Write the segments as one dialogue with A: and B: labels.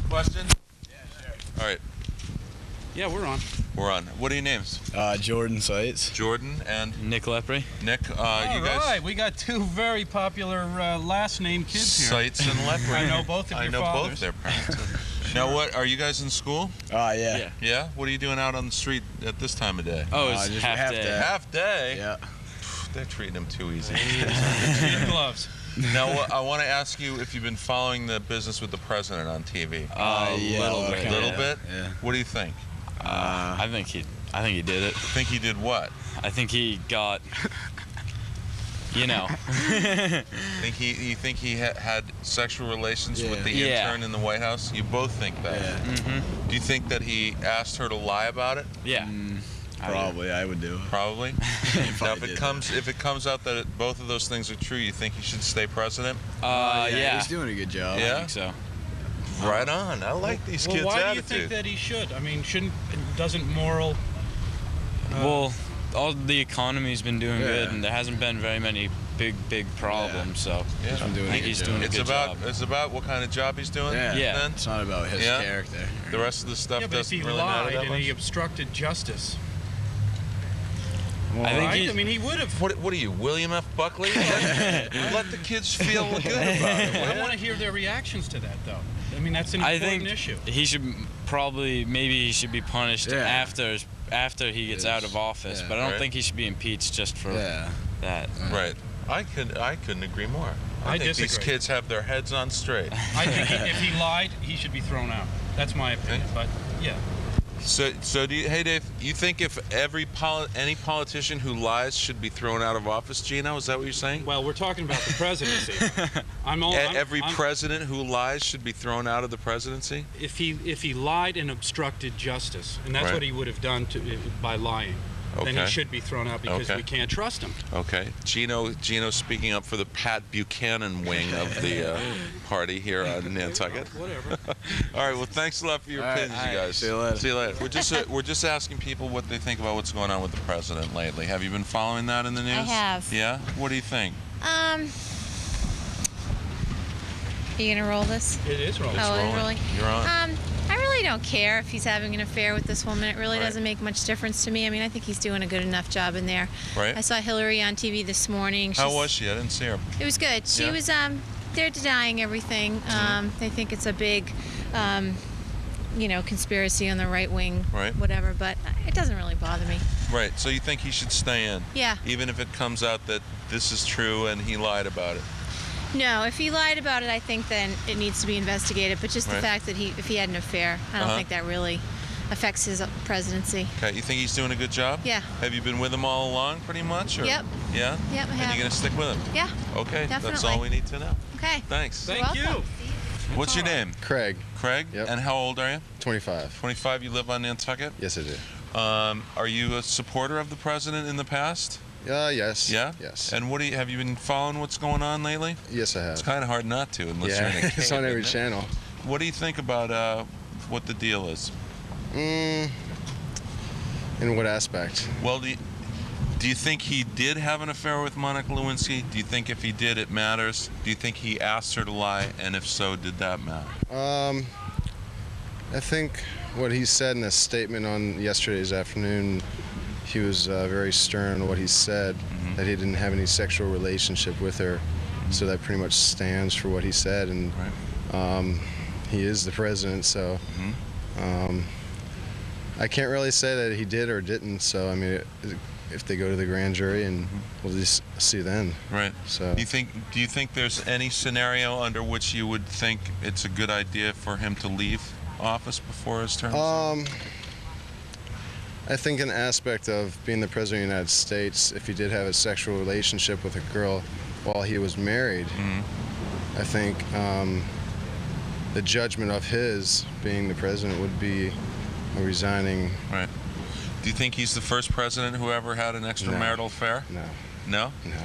A: question?
B: Yeah, sure.
A: All right.
C: Yeah, we're on.
A: We're on. What are your names?
B: Jordan Seitz.
A: Jordan and
D: Nick Lepre.
A: Nick. You
C: All
A: guys.
C: right, we got two very popular last name kids here.
A: Seitz and Lepre.
C: I know both of your
A: I know
C: fathers.
A: both their parents. Now, what are you guys in school?
B: Yeah.
A: Yeah. What are you doing out on the street at this time of day?
D: Oh, it's
B: just
D: half day.
A: Half day.
B: Yeah.
A: They're treating him too easy.
C: Kid gloves.
A: Now, I want to ask you if you've been following the business with the president on TV.
D: A
B: yeah,
D: little
B: okay.
D: bit.
A: Little bit.
B: Yeah.
A: What do you think?
D: I think he did it.
A: Think he did what?
D: I think he got, you know.
A: You think he had sexual relations with the
D: Yeah.
A: intern in the White House? You both think that.
B: Yeah.
D: Mm-hmm.
A: Do you think that he asked her to lie about it?
D: Yeah.
B: Probably, I would do it.
A: Probably. Now,
B: Probably
A: if it comes out that both of those things are true, you think he should stay president?
D: Yeah.
B: He's doing a good job.
A: Yeah?
D: I think so.
A: Right on. I like these kids'
C: Why
A: attitude.
C: do you think that he should? I mean, doesn't moral...
D: Well, all the economy's been doing good,
B: Yeah.
D: and there hasn't been very many big problems. So
A: Yeah.
B: He's been doing
D: I think
B: a good
D: he's
B: job.
D: doing a
A: It's
D: good
A: about
D: job.
A: it's about what kind of job he's doing.
B: Yeah.
D: Yeah.
A: Then
B: It's not about his
A: Yeah.
B: character.
A: the rest of the stuff
C: Yeah, but if
A: doesn't
C: he
A: really matter
C: lied
A: that
C: and
A: much.
C: he obstructed justice,
D: I think
C: right?
D: he.
C: I mean, he would have...
A: What are you, William F. Buckley? Let the kids feel good about it.
C: I want to hear their reactions to that, though. I mean, that's an
D: I
C: important
D: think
C: issue.
D: he should maybe he should be punished
B: Yeah.
D: after he gets out of office.
B: Yeah.
D: But I don't
A: Right.
D: think he should be impeached just for
B: Yeah.
D: that.
A: Right. I couldn't agree more. I think these
C: disagree.
A: kids have their heads on straight.
C: I think if he lied, he should be thrown out. That's my opinion.
A: Okay.
C: But yeah,
A: So do you, hey Dave, you think if any politician who lies should be thrown out of office, Gino? Is that what you're saying?
C: well, we're talking about the presidency.
A: Every president who lies should be thrown out of the presidency?
C: If he lied and obstructed justice, and that's
A: Right.
C: what he would have done by lying, then he
A: Okay.
C: should be thrown out because
A: Okay.
C: we can't trust him.
A: Okay. Gino speaking up for the Pat Buchanan wing of the party here on Nantucket.
C: Whatever.
A: All right. Well, thanks a lot for your
B: All right.
A: opinions, you guys.
B: See you later.
A: See you later. We're just asking people what they think about what's going on with the president lately. Have you been following that in the news?
E: I have.
A: Yeah. What do you think?
E: Are you gonna roll this?
C: It is wrong.
E: Oh, it's rolling.
A: You're on.
E: I really don't care if he's having an affair with this woman. It really
A: Right.
E: doesn't make much difference to me. I mean, I think he's doing a good enough job in there.
A: Right.
E: I saw Hillary on TV this morning.
A: How was she? I didn't see her.
E: It was good. She
A: Yeah.
E: was. They're denying everything. They think it's a big, conspiracy on the right wing.
A: Right.
E: Whatever. But it doesn't really bother me.
A: Right. So you think he should stay in?
E: Yeah.
A: Even if it comes out that this is true and he lied about it.
E: No, if he lied about it, I think then it needs to be investigated. But just the
A: Right.
E: fact that if he had an affair, I don't
A: Uh-huh.
E: think that really affects his presidency.
A: Okay. You think he's doing a good job?
E: Yeah.
A: Have you been with him all along, pretty much? Or?
E: Yep.
A: Yeah.
E: Yep, I
A: And
E: have.
A: you're gonna stick with him?
E: Yeah.
A: Okay. That's
E: Definitely.
A: all we need to know.
E: Okay.
A: Thanks.
C: Thank
E: You're
C: you.
E: welcome.
A: What's your name?
F: Craig,
A: Craig.
F: Yep.
A: And how old are you?
F: 25.
A: 25. You live on Nantucket.
F: Yes, I do.
A: Are you a supporter of the president in the past?
F: Yes.
A: Yeah.
F: Yes.
A: And have you been following what's going on lately?
F: Yes, I
A: It's
F: have.
A: kind of hard not to, unless
F: Yeah,
A: you're in a
F: it's on
A: cave,
F: every
A: isn't it?
F: channel.
A: What do you think about what the deal is?
F: In what aspect?
A: Well, do you think he did have an affair with Monica Lewinsky? Do you think if he did, it matters? Do you think he asked her to lie? And if so, did that matter?
F: I think what he said in a statement on yesterday's afternoon, he was very stern on what he said, that he didn't have any sexual relationship with her. So that pretty much stands for what he said. And
A: Right.
F: he is the president, so I can't really say that he did or didn't. So, I mean, if they go to the grand jury, and we'll just see then.
A: Right.
F: So
A: Do you think there's any scenario under which you would think it's a good idea for him to leave office before his term?
F: I think an aspect of being the president of the United States, if he did have a sexual relationship with a girl while he was married, I think the judgment of his being the president would be resigning.
A: Right. Do you think he's the first president who ever had an extramarital affair?
F: No.
A: No?
F: No.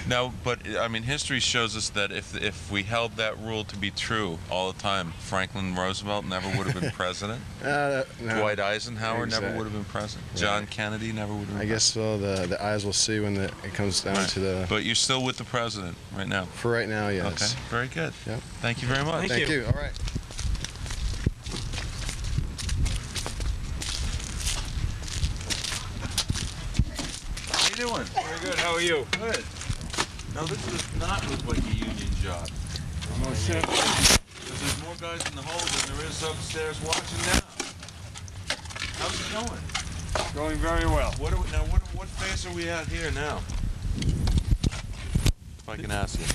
A: No, but I mean, history shows us that if we held that rule to be true all the time, Franklin Roosevelt never would have been president.
F: No.
A: Dwight Eisenhower never
F: Exactly.
A: would have been president.
F: Right.
A: John Kennedy never would have been
F: I guess so. The eyes will see when it comes down
A: Right.
F: to the.
A: But you're still with the president right now.
F: For right now, yes.
A: Okay, very good.
F: Yep.
A: Thank you very much.
C: Thank
F: Thank you. All right.
A: doing?
D: Very good. How are you?
A: Good. Now this does not look like a union job.
D: Most certainly.
A: Because there's more guys in the hole than there is upstairs watching now. How's it going?
D: Going very well.
A: What phase are we at here now? If I can ask you.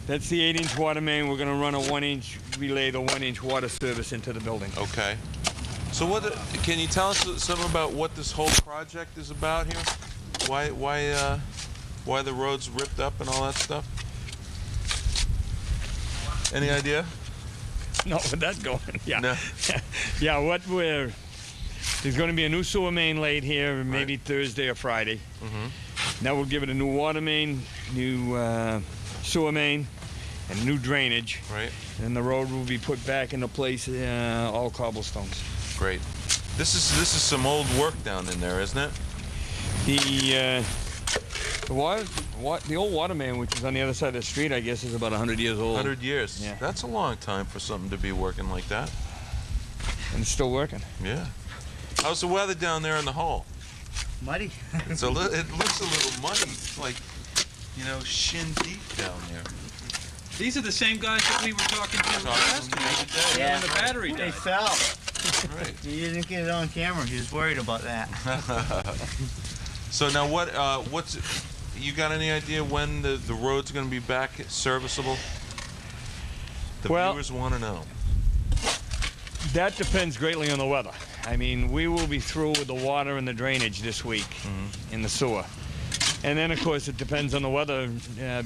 D: That's the 8-inch water main. We're going to run a 1-inch relay, the 1-inch water service into the building.
A: Okay. So can you tell us something about what this whole project is about here? Why the road's ripped up and all that stuff? Any idea?
D: Not with that going. Yeah.
A: No.
D: Yeah. There's going to be a new sewer main laid here, maybe Thursday or Friday.
A: Mm-hmm.
D: Now we'll give it a new water main, new sewer main, and new drainage.
A: Right.
D: And the road will be put back into place, all cobblestones.
A: Great. This is some old work down in there, isn't it?
D: The old water main, which is on the other side of the street, I guess, is about 100 years old.
A: 100 years.
D: Yeah.
A: That's a long time for something to be working like that.
D: And it's still working.
A: Yeah. How's the weather down there in the hole?
G: Muddy.
A: It looks a little muddy. It's like, shin deep down there.
C: These are the same guys that we were talking to last
G: Yeah.
C: when the battery
G: They
C: died.
G: fell.
A: Right.
G: He didn't get it on camera. He was worried about that.
A: So now you got any idea when the road's going to be back serviceable? The viewers want to know.
D: That depends greatly on the weather. I mean, we will be through with the water and the drainage this week in the sewer. And then, of course, it depends on the weather,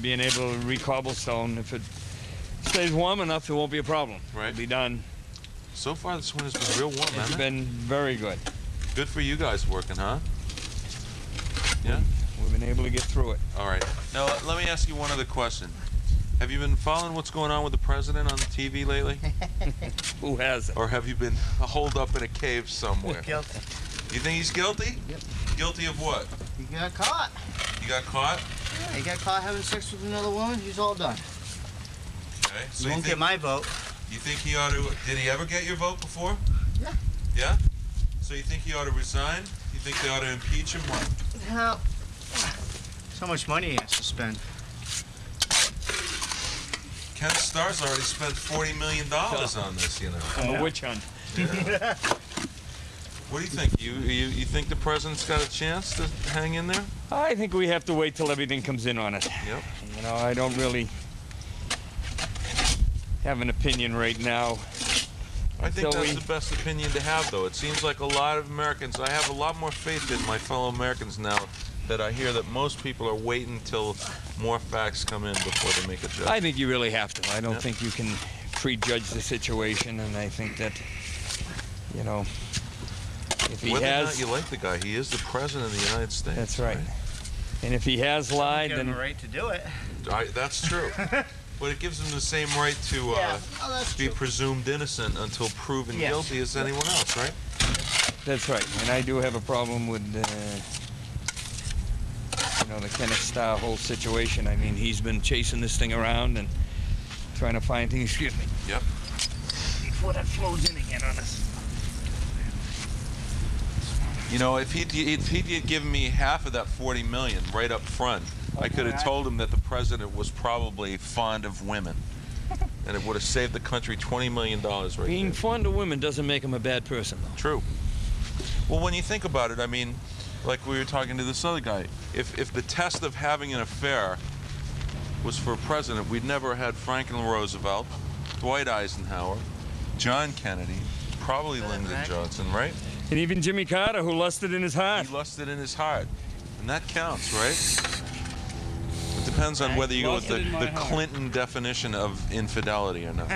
D: being able to re-cobblestone. If it stays warm enough, it won't be a problem.
A: Right.
D: It'll be done.
A: So far, this one has been real warm,
D: It's
A: hasn't it?
D: been very good.
A: Good for you guys working, huh? Yeah?
D: We've been able to get through it.
A: All right. Now, let me ask you one other question. Have you been following what's going on with the president on the TV lately?
D: Who hasn't?
A: Or have you been holed up in a cave somewhere?
G: Guilty.
A: You think he's guilty?
G: Yep.
A: Guilty of what?
G: He got caught.
A: He got caught?
G: Yeah, he got caught having sex with another woman. He's all done.
A: Okay. So
G: He won't get my vote.
A: You think he ought to... Did he ever get your vote before?
G: Yeah.
A: Yeah? So you think he ought to resign? You think they ought to impeach him? What?
G: How? So much money he has to spend.
A: Ken Starr's already spent $40 million on this,
D: On the witch hunt.
A: Yeah. What do you think? You think the president's got a chance to hang in there?
D: I think we have to wait till everything comes in on it.
A: Yep.
D: I don't really have an opinion right now.
A: I think
D: So
A: that's the best opinion to have, though. It seems like a lot of Americans, I have a lot more faith in my fellow Americans now that I hear that most people are waiting till more facts come in before they make a judgment.
D: I think you really have to. I don't think you can prejudge the situation, and I think that, if he
A: Whether or
D: has...
A: not you like the guy, he is the president of the United States.
D: That's right. And if he has lied,
G: Give him
D: then...
G: a right to do it.
A: That's true. But it gives him the same right to
G: that's
A: be
G: true.
A: presumed innocent until proven
G: Yes.
A: guilty as anyone else, right?
D: That's right. And I do have a problem with, the Kenneth Starr whole situation. I mean, he's been chasing this thing around and trying to find things, excuse me,
A: Yep.
D: before that flows in again on us.
A: If he'd given me half of that $40 million right up front, I could have told him that the president was probably fond of women, and it would have saved the country $20 million right
D: Being
A: there.
D: fond of women doesn't make him a bad person, though.
A: True. Well, when you think about it, I mean, like we were talking to this other guy, if the test of having an affair was for a president, we'd never had Franklin Roosevelt, Dwight Eisenhower, John Kennedy, probably Lyndon Johnson, right?
D: And even Jimmy Carter, who lusted in his heart.
A: He lusted in his heart. And that counts, right? It depends on whether you go with
C: Lusted in my
A: the
C: heart.
A: Clinton definition of infidelity or not.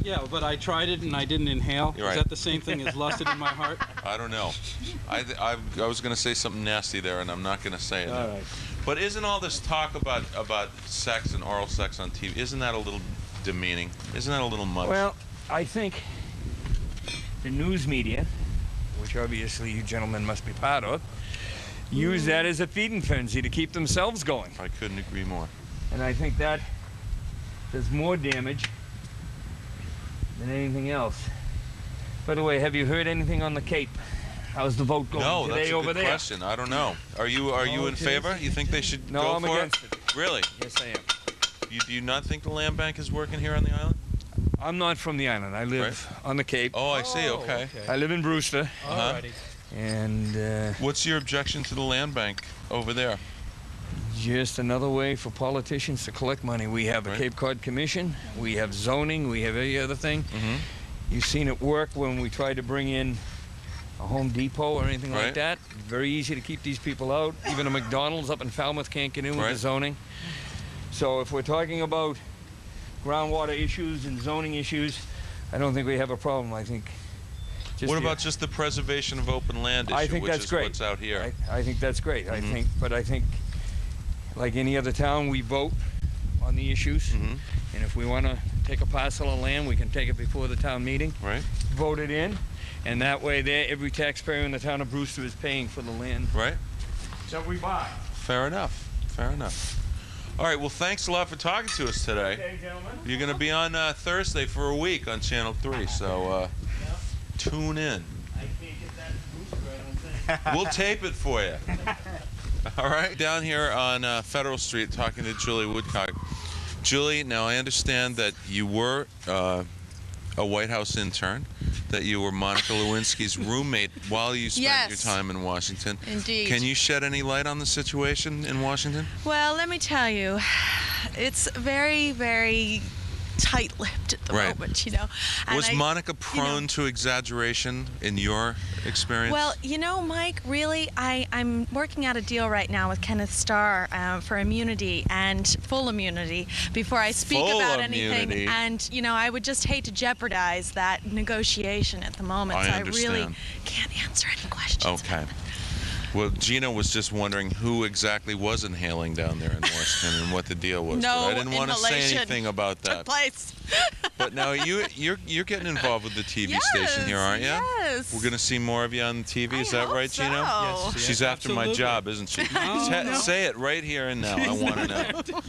C: Yeah, but I tried it and I didn't inhale.
A: You're right.
C: Is that the same thing as lusted in my heart?
A: I don't know. I was going to say something nasty there, and I'm not going to say it.
D: All right.
A: But isn't all this talk about sex and oral sex on TV, isn't that a little demeaning? Isn't that a little much?
D: Well, I think the news media, which obviously you gentlemen must be part of, use that as a feeding frenzy to keep themselves going.
A: I couldn't agree more.
D: And I think that does more damage than anything else. By the way, have you heard anything on the Cape? How's the vote going
A: No,
D: today
A: that's a
D: over
A: good
D: there?
A: question. I don't know. Are you in
D: Okay.
A: favor? You think they should
D: No,
A: go
D: I'm
A: for
D: against it.
A: Really?
D: Yes, I am.
A: Do you not think the land bank is working here on the island?
D: I'm not from the island. I live on the Cape.
A: Oh, I see.
C: Oh,
A: Okay.
D: I live in Brewster,
C: Alrighty.
D: and
A: What's your objection to the land bank over there?
D: just another way for politicians to collect money. We have a
A: Right.
D: Cape Cod Commission. We have zoning. We have every other thing.
A: Mm-hmm.
D: You've seen it work when we tried to bring in a Home Depot or anything
A: Right.
D: like that. Very easy to keep these people out. Even a McDonald's up in Falmouth can't get in with
A: Right.
D: the zoning. So if we're talking about groundwater issues and zoning issues, I don't think we have a problem. I think.
A: What about just the preservation of open land issue,
D: I think
A: which
D: that's
A: is
D: great.
A: what's out here?
D: I think that's great.
A: Mhm.
D: I think, like any other town, we vote on the issues,
A: Mhm.
D: and if we want to take a parcel of land, we can take it before the town meeting,
A: Right?
D: vote it in, and that way, every taxpayer in the town of Brewster is paying for the land
A: Right?
D: that we buy.
A: Fair enough. Fair enough. All right. Well, thanks a lot for talking to us today.
D: Okay, gentlemen.
A: You're going to be on Thursday for a week on Channel 3, so tune in.
D: I can't get that Brewster, I don't think.
A: We'll tape it for you. All right. Down here on Federal Street talking to Julie Woodcock. Julie, now I understand that you were a White House intern, that you were Monica Lewinsky's roommate while you spent your
E: Yes.
A: time in Washington.
E: Indeed.
A: Can you shed any light on the situation in Washington?
E: Well, let me tell you, it's very, very tight-lipped at the
A: Right.
E: moment, you know. And
A: Was Monica prone
E: you know,
A: to exaggeration in your experience?
E: Well, you know, Mike, really, I'm working out a deal right now with Kenneth Starr for immunity and full immunity before I speak
A: Full
E: about
A: immunity.
E: anything. And, you know, I would just hate to jeopardize that negotiation at the moment.
A: I
E: so I really
A: understand.
E: can't answer any questions.
A: Okay. Well, Gina was just wondering who exactly was inhaling down there in Washington and what the deal was.
E: No
A: but I didn't want to say
E: inhalation
A: anything about
E: Took
A: that.
E: place.
A: But now you're getting involved with the TV station here, aren't you?
E: Yes.
A: We're going to see more of you on TV. Is
E: I
A: that
E: hope
A: right,
E: so.
A: Gina?
C: Yes.
A: She's after my
C: absolutely.
A: job, isn't she?
C: No.
A: Say it right here and now. I want to know.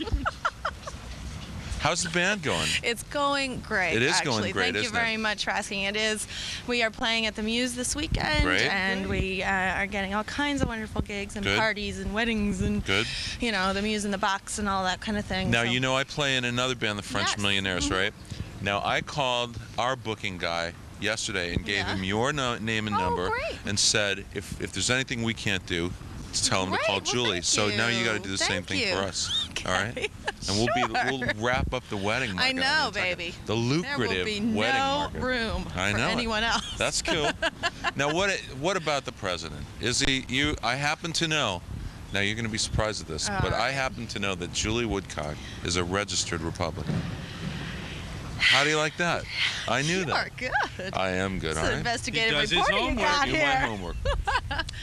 A: How's the band going?
E: It's going great.
A: It is
E: actually.
A: going great,
E: Thank you
A: isn't it?
E: very much for asking. It is. We are playing at the Muse this weekend,
A: Great.
E: and we are getting all kinds of wonderful gigs and
A: Good.
E: parties and weddings and
A: Good.
E: you know the Muse in the Box and all that kind of thing.
A: Now,
E: so.
A: you know I play in another band, the French
E: Yes.
A: Millionaires,
E: Mhm.
A: right? Now, I called our booking guy yesterday and gave
E: Yeah.
A: him your name and
E: Oh,
A: number
E: great.
A: and said, if there's anything we can't do, tell him to
E: Great.
A: call
E: Well,
A: Julie.
E: thank
A: So now you got to
E: you.
A: do the
E: Thank
A: same thing
E: you.
A: for us.
E: Okay.
A: All right? And we'll wrap up the wedding
E: I
A: market.
E: know,
A: It's like
E: baby.
A: the
E: There
A: lucrative
E: will be
A: wedding
E: no
A: market.
E: room
A: I
E: for
A: know it.
E: anyone else.
A: That's cool. Now, what about the president? Is he you? I happen to know. Now you're going to be surprised at this, but I happen to know that Julie Woodcock is a registered Republican. How do you like that? I knew
E: You
A: that.
E: are good.
A: I am good.
E: It's
A: All
E: an
A: right.
E: investigative
C: He does his
E: reporting you
C: homework.
E: got
A: Do
E: here.
A: my homework.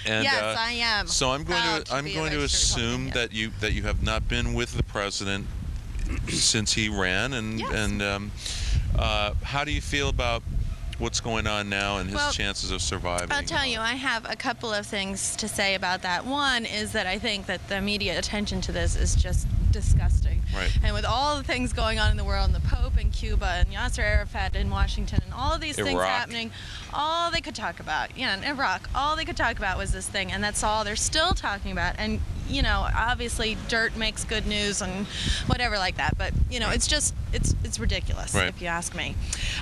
A: And,
E: Yes, I am.
A: So I'm going
E: Proud
A: to I'm
E: be a
A: going to
E: registered
A: assume
E: Republican,
A: that you have not been with the president since he ran, and
E: Yes.
A: how do you feel about what's going on now and his
E: Well,
A: chances of surviving?
E: I'll tell you, I have a couple of things to say about that. One is that I think that the media attention to this is just disgusting.
A: Right.
E: And with all the things going on in the world, and the Pope in Cuba, and Yasser Arafat in Washington, and all of these things
A: Iraq.
E: happening, all they could talk about, in Iraq, all they could talk about was this thing, and that's all they're still talking about. And, obviously dirt makes good news and whatever like that, but, it's just, it's ridiculous,
A: Right.
E: if you ask me.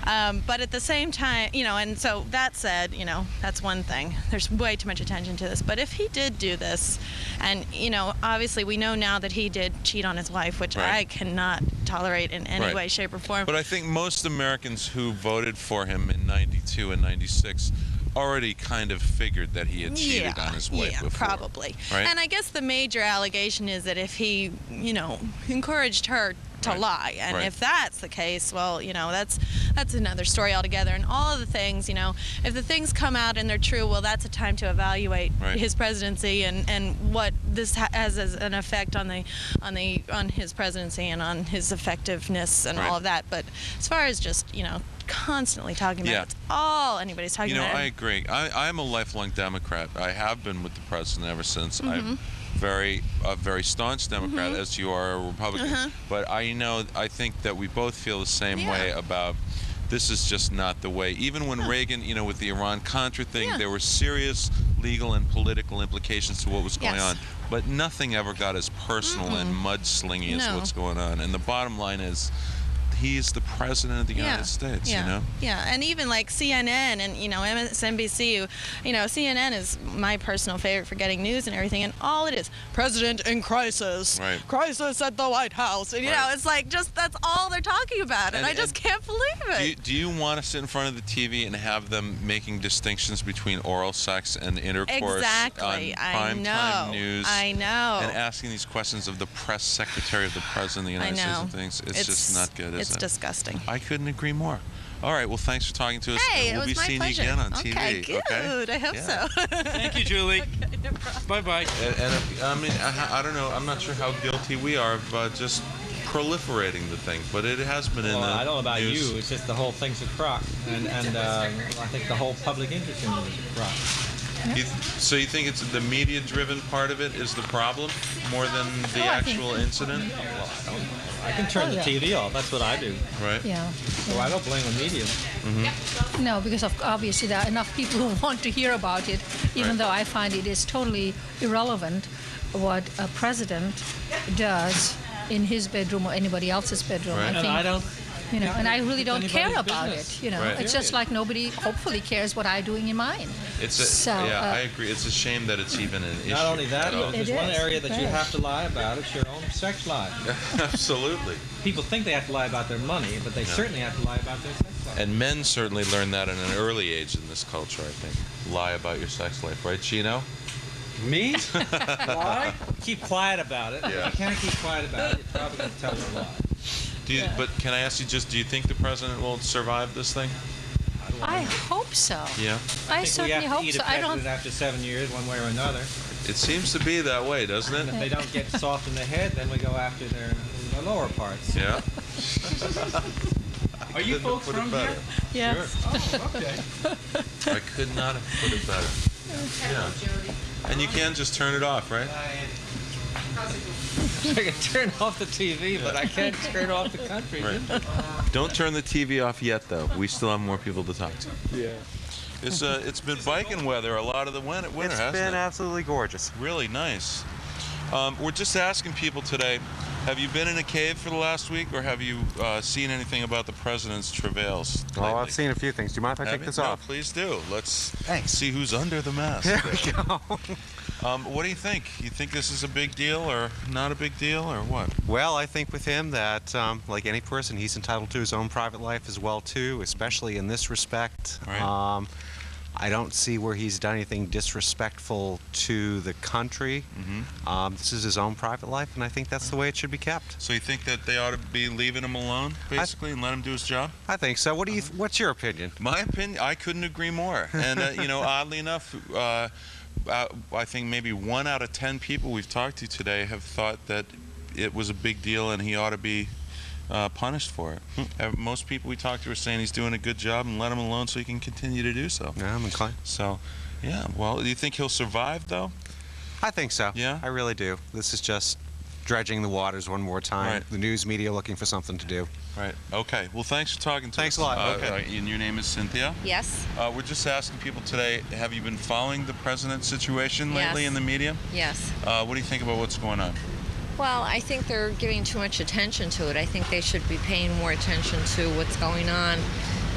E: But at the same time, and so that said, that's one thing. There's way too much attention to this. But if he did do this, and, obviously we know now that he did cheat on his wife, which
A: Right.
E: I cannot tolerate in any
A: Right.
E: way, shape, or form.
A: But I think most Americans who voted for him in '92 and '96 already kind of figured that he had cheated on his wife before.
E: Probably.
A: Right?
E: And I guess the major allegation is that if he, encouraged her to
A: Right.
E: lie, and
A: Right.
E: if that's the case, well, that's another story altogether. And all of the things, if the things come out and they're true, well, that's a time to evaluate
A: Right.
E: his presidency and what this has as an effect on his presidency and on his effectiveness and
A: Right.
E: all of that. But as far as just constantly talking about
A: Yeah.
E: it, it's all anybody's talking about.
A: I agree. I'm a lifelong Democrat. I have been with the president ever since.
E: Mm-hmm.
A: I'm a very staunch Democrat, as you are a Republican.
E: Uh-huh.
A: But I think that we both feel the same
E: Yeah.
A: way about this is just not the way. Even when Reagan, you know, with the Iran-Contra thing, there were serious legal and political implications to what was going on. But nothing ever got as personal and mudslinging as what's going on. And the bottom line is, he's the president of the United States, you know?
E: Yeah, and even like CNN and, you know, MSNBC, you know, CNN is my personal favorite for getting news and everything, and all it is, president in crisis, crisis at the White House, and, you know, it's like just, that's all they're talking about, and I just can't believe it.
A: Do you want to sit in front of the TV and have them making distinctions between oral sex and intercourse on primetime news?
E: I know.
A: And asking these questions of the press secretary of the president of the United States and things. It's just not good, is it?
E: It's disgusting.
A: I couldn't agree more. All right, well, thanks for talking to us.
E: Hey,
A: we'll
E: it was
A: be
E: my
A: seeing
E: pleasure.
A: you again on TV.
E: Okay, good. I hope so.
C: Thank you, Julie. Bye-bye.
A: And I mean, I don't know. I'm not sure how guilty we are of just proliferating the thing, but it has been in the
H: I don't know about
A: news.
H: you. It's just the whole thing's a crock, and I think the whole public interest in it is a crock.
A: So you think it's the media-driven part of it is the problem more than the actual incident?
H: Well, I can turn the TV off. That's what I do.
A: Right.
I: Yeah.
H: So I don't blame the media.
I: No, because obviously there are enough people who want to hear about it, even though I find it is totally irrelevant what a president does in his bedroom or anybody else's bedroom.
A: Right.
I: I think,
H: I don't.
I: you know, and I really don't care about
H: business.
I: it. You know,
A: Right.
I: it's just like nobody hopefully cares what I'm doing in mine.
A: I agree. It's a shame that it's even an issue.
H: Not only that, though, there's one area that you
I: Right.
H: have to lie about. It's your own sex life.
A: Absolutely.
H: People think they have to lie about their money, but they certainly have to lie about their sex life.
A: And men certainly learn that at an early age in this culture, I think. Lie about your sex life, right, Chino?
H: Me? Lie? Keep quiet about it.
A: Yeah.
H: If you can't keep quiet about it, you're probably going to tell a lie.
A: But can I ask you just, do you think the president will survive this thing?
I: I hope so.
A: Yeah.
I: I certainly hope
H: eat
I: so.
H: a
I: I
H: president
I: don't.
H: after 7 years, one way or another.
A: It seems to be that way, doesn't
H: And
A: it?
H: if they don't get soft in the head, then we go after their lower parts.
A: Yeah.
C: Are you folks
A: Put it
C: from
A: better.
C: here?
I: Yes.
C: Oh, okay.
A: I could not have put it better. Yeah. And you can just turn it off, right?
H: I can turn off the TV, but I can't turn off the country.
A: Right. Don't turn the TV off yet, though. We still have more people to talk to.
J: Yeah.
A: It's been biking weather a lot of the winter, hasn't it?
J: Absolutely gorgeous.
A: Really nice. We're just asking people today, have you been in a cave for the last week, or have you seen anything about the president's travails lately?
J: Oh, I've seen a few things. Do you mind if I take this off?
A: No, please do. Let's
J: Thanks.
A: see who's under the mask.
J: There we go.
A: What do you think? You think this is a big deal or not a big deal, or what?
J: Well, I think with him that, like any person, he's entitled to his own private life as well, too, especially in this respect.
A: Right.
J: I don't see where he's done anything disrespectful to the country. This is his own private life, and I think that's the way it should be kept.
A: So you think that they ought to be leaving him alone, basically, and let him do his job?
J: I think so. What do you? What's your opinion?
A: My opinion, I couldn't agree more. And, you know, oddly enough, I think maybe 1 out of 10 people we've talked to today have thought that it was a big deal and he ought to be punished for it. Most people we talked to are saying he's doing a good job and let him alone so he can continue to do so.
J: Yeah, I'm inclined.
A: So, yeah. Well, do you think he'll survive, though?
J: I think so.
A: Yeah?
J: I really do. This is just dredging the waters one more time.
A: Right.
J: The news media looking for something to do.
A: Right. Okay. Well, thanks for talking to us.
J: Thanks a lot.
A: Okay. And your name is Cynthia?
E: Yes.
A: We're just asking people today, have you been following the president's situation lately in the media?
K: Yes.
A: What do you think about what's going on?
K: Well, I think they're giving too much attention to it. I think they should be paying more attention to what's going on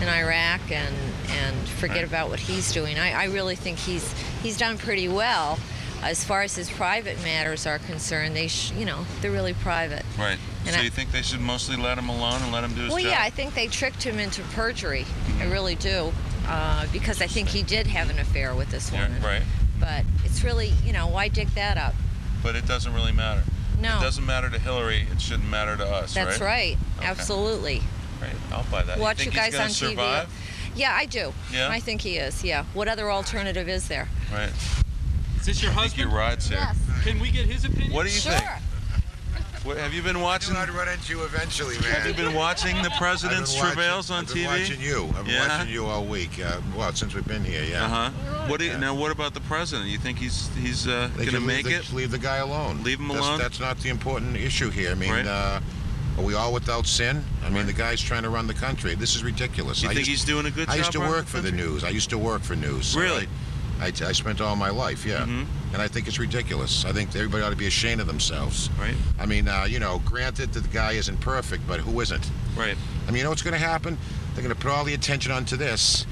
K: in Iraq and forget about what he's doing. I really think he's done pretty well. As far as his private matters are concerned, they're really private.
A: Right.
K: And
A: So you think they should mostly let him alone and let him do his job?
K: Well, yeah, I think they tricked him into perjury. I really do. Because I think he did have an affair with this woman.
A: Yeah, right.
K: But it's really, why dig that up?
A: But it doesn't really matter.
K: No.
A: It doesn't matter to Hillary. It shouldn't matter to us,
K: That's right.
A: Okay.
K: Absolutely.
A: Right. I'll buy that.
K: Watch
A: you
K: you
A: think
K: guys
A: he's
K: on
A: gonna
K: TV.
A: survive?
K: Yeah, I do.
A: Yeah?
K: I think he is, yeah. What other alternative is there?
A: Right.
C: Is this your
A: I think
C: husband?
A: your ride's here.
K: Yes.
C: Can we get his opinion?
A: What do you
K: Sure.
A: think? What, have you been watching?
L: I'd run into you eventually, man.
A: Have you been watching the president's travails on TV?
L: I've been watching you. I've been
A: Yeah?
L: watching you all week. Well, since we've been here, yeah.
A: What do you, now, what about the president? You think he's
L: They
A: going to
L: should
A: make
L: leave
A: it?
L: Leave the guy alone.
A: Leave him alone?
L: That's not the important issue here. I mean,
A: Right.
L: Are we all without sin? I mean, the guy's trying to run the country. This is ridiculous.
A: You think he's doing a good job?
L: I used to
A: running
L: work
A: the
L: for the
A: country?
L: news. I used to work for news.
A: Really?
L: I spent all my life, yeah. And I think it's ridiculous. I think everybody ought to be ashamed of themselves.
A: Right.
L: I mean, you know, granted that the guy isn't perfect, but who isn't?
A: Right.
L: I mean, you know what's going to happen? They're going to put all the attention onto this,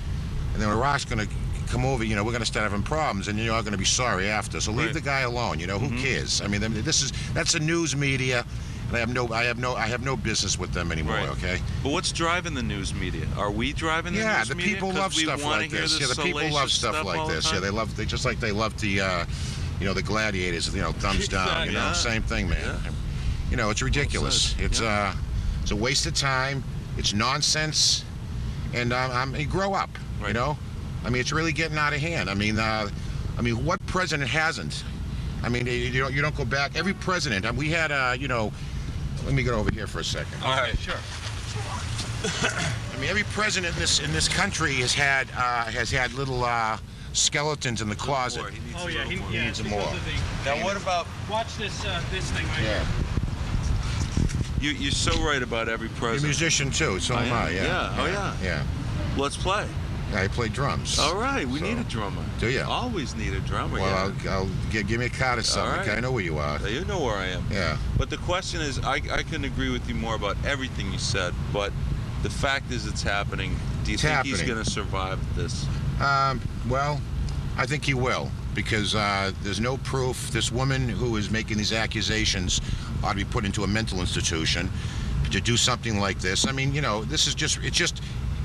L: and then Iraq's going to come over, you know, we're going to start having problems, and you're all going to be sorry after. So leave the guy alone, you know, who cares? I mean, that's a news media, and I have no business with them anymore, okay?
A: But what's driving the news media? Are we driving the news media?
L: Yeah, the people love stuff like this. Yeah, the people love stuff like this. Yeah, they love, just like they love the, you know, the gladiators, you know, thumbs down, you know, same thing, man.
A: Yeah.
L: You know, it's ridiculous. It's a waste of time. It's nonsense, and you grow up, you know? I mean, it's really getting out of hand. I mean, what president hasn't? I mean, you don't go back. Every president. We had, you know. Let me get over here for a second.
A: All right, sure.
L: I mean, every president in this country has had little skeletons in the closet.
C: Oh yeah, he
L: needs more.
A: Now, what about?
C: Watch this thing right here.
A: You're so right about every president.
L: You're a musician too, so am I.
A: Yeah. Oh yeah.
L: Yeah.
A: Let's play.
L: I play drums.
A: All right, we need a drummer.
L: Do you?
A: Always need a drummer.
L: Well, I'll give me a card or something.
A: All right.
L: Okay, I know where you are.
A: You know where I am.
L: Yeah.
A: But the question is, I couldn't agree with you more about everything you said, but the fact is it's happening. Do you think he's going to survive this?
L: Well, I think he will, because there's no proof. This woman who is making these accusations ought to be put into a mental institution to do something like this. I mean, you know, this is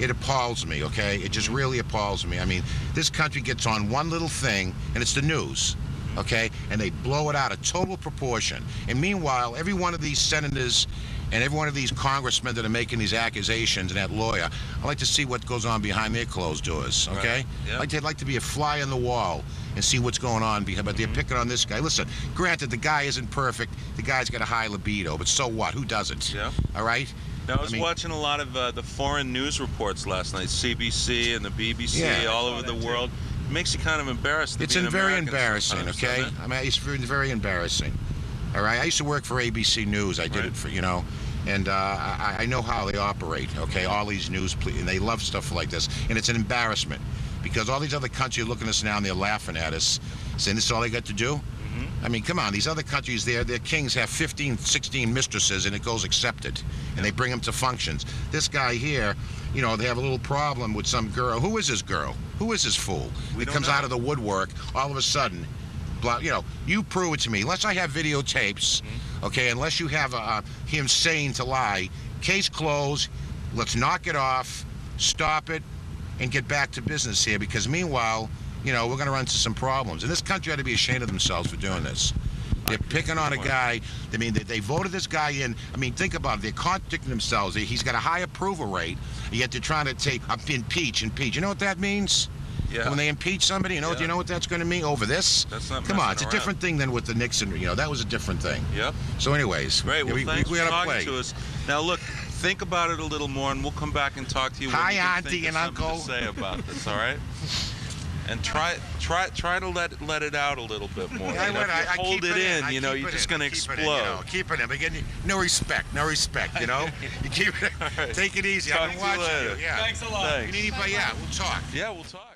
L: it appalls me, okay? It just really appalls me. I mean, this country gets on one little thing, and it's the news, okay? And they blow it out of total proportion. And meanwhile, every one of these senators and every one of these congressmen that are making these accusations and that lawyer, I'd like to see what goes on behind their closed doors, okay?
A: Right. Yeah.
L: I'd like to be a fly on the wall and see what's going on behind, but they're picking on this guy. Listen, granted, the guy isn't perfect. The guy's got a high libido, but so what? Who doesn't?
A: Yeah.
L: All right?
A: Now, I was watching a lot of the foreign news reports last night, CBC and the BBC, all over the world. It makes you kind of embarrassed.
L: It's very embarrassing, okay? I mean, it's very embarrassing. All right? I used to work for ABC News. I did it for, you know, and I know how they operate, okay? All these news, and they love stuff like this. And it's an embarrassment, because all these other countries are looking at us now and they're laughing at us, saying this is all they got to do? I mean, come on, these other countries, their kings have 15, 16 mistresses, and it goes accepted, and they bring them to functions. This guy here, you know, they have a little problem with some girl. Who is this girl? Who is this fool? It comes out of the woodwork all of a sudden. You know, you prove it to me. Unless I have videotapes, okay, unless you have him saying to lie, case closed, let's knock it off, stop it, and get back to business here, because meanwhile, you know, we're going to run into some problems. And this country ought to be ashamed of themselves for doing this. They're picking on a guy. I mean, they voted this guy in. I mean, think about it. They're contradicting themselves. He's got a high approval rate, yet they're trying to impeach. You know what that means?
A: Yeah.
L: When they impeach somebody, you know what that's going to mean over this?
A: That's not
L: Come on, it's
A: around.
L: a different thing than with the Nixon. You know, that was a different thing.
A: Yep.
L: So anyways,
A: great. Well, thanks for
L: gotta
A: talking
L: play.
A: to us. Now, look, think about it a little more, and we'll come back and talk to you.
L: Hi,
A: when you can
L: Auntie
A: think of
L: and
A: something
L: Uncle.
A: To say about this, all right? And try to let it out a little bit more.
L: Yeah,
A: You know, if you
L: I
A: hold
L: keep
A: it in,
L: I
A: you know,
L: keep
A: you're
L: it
A: just
L: in.
A: going to
L: I keep it
A: explode.
L: in, you know, keep it in. But again, no respect, you know? You keep it.
A: All right.
L: Take it easy.
A: Talk
L: I've been
A: to you
L: watching
A: later.
L: you. Yeah.
C: Thanks a lot.
A: Thanks.
L: If you need anybody, yeah, we'll talk.
A: Yeah, we'll talk.